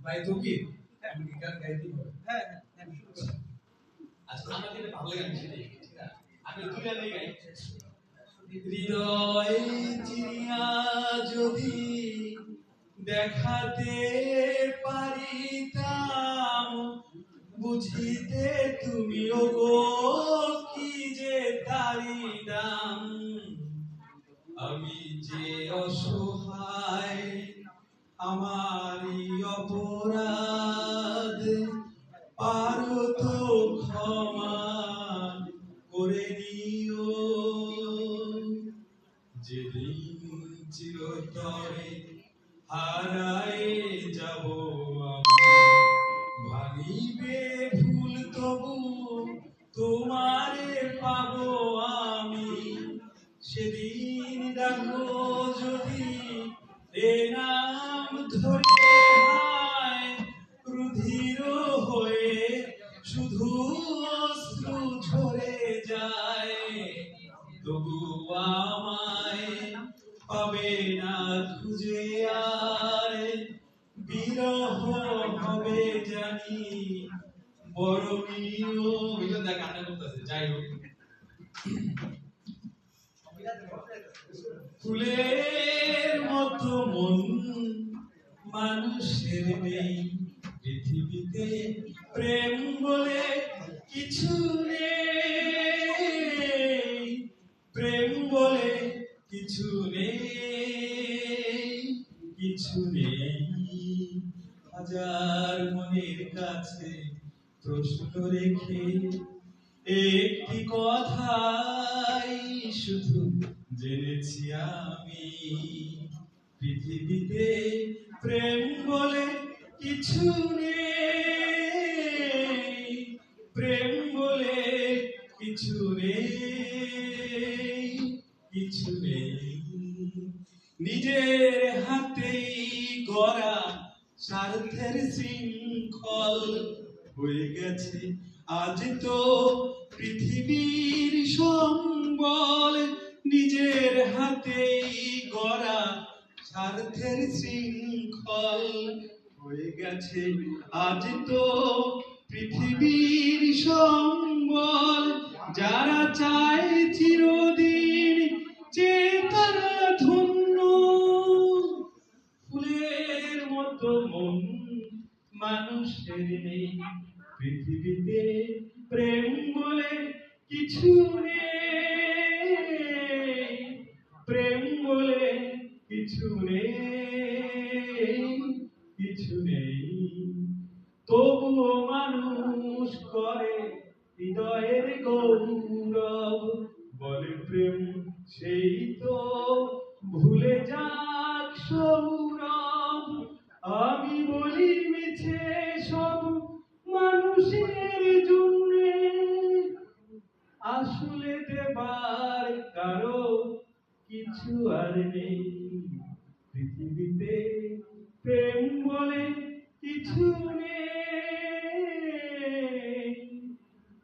ভাই তো কি আমি গান গাইতে হবে। হ্যাঁ হ্যাঁ হ্যাঁ শুরু করো। আচ্ছা আমার যেটা ভালো লাগে সেটাই ঠিক আছে। আমি দুইটা নিয়ে গাই। হৃদয় চিরিয়া যদি দেখাতে পারিতাম বুঝিতে তুমিও গো কি যে তারি দাম আমি যে অসহায় আমারই অপরাধ পারো তো ক্ষমা করে নিও যেদিন চিরতরে হারায়ে যাব আমি ভাঙিবে ভুল তবু তোমারে পাবো আমি সেদিন ডাকো যদি এ নাম ধরে হায় রুধির হয়ে শুধু অশ্রু ঝরে যায় তবু আমায় পাবে না খুঁজে আর বিরহ হবে জানি বড় মিও দেখ আটা করতেছে যাই হোক ফুলের মতো মন মানুষের নেই পৃথিবীতে প্রেম বলে কিছু নেই প্রেম বলে কিছু নেই কিছু নেই হাজার মনের কাছে প্রশ্ন রেখে একটি কথাই শুধু জেনেছি আমি পৃথিবীতে প্রেম বলে কিছু নেই প্রেম বলে কিছু নেই কিছু নেই নিজের হাতেই গড়া স্বার্থের শৃঙ্খল হয়ে গেছে আজ তো পৃথিবীর সম্বল নিজের হাতেই গড়া স্বার্থের শৃঙ্খল হয়ে গেছে আজ তো পৃথিবীর সম্বল যারা চায় চিরদিন যে তারা ধন্য ফুলের মতো মন মানুষের নেই পৃথিবীতে প্রেম বলে কিছু নেই প্রেম বলে কিছু নেই কিছু নেই তবুও মানুষ করে হৃদয়ের গৌরব বলে প্রেম সেই তো ভুলে যাক সৌরভ আমি বলি মিছে সব মানুষের জন্যে আসলে দেবার কারো কিছু আর নেই পৃথিবীতে প্রেম বলে কিছু নেই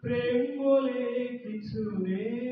প্রেম বলে কিছু নেই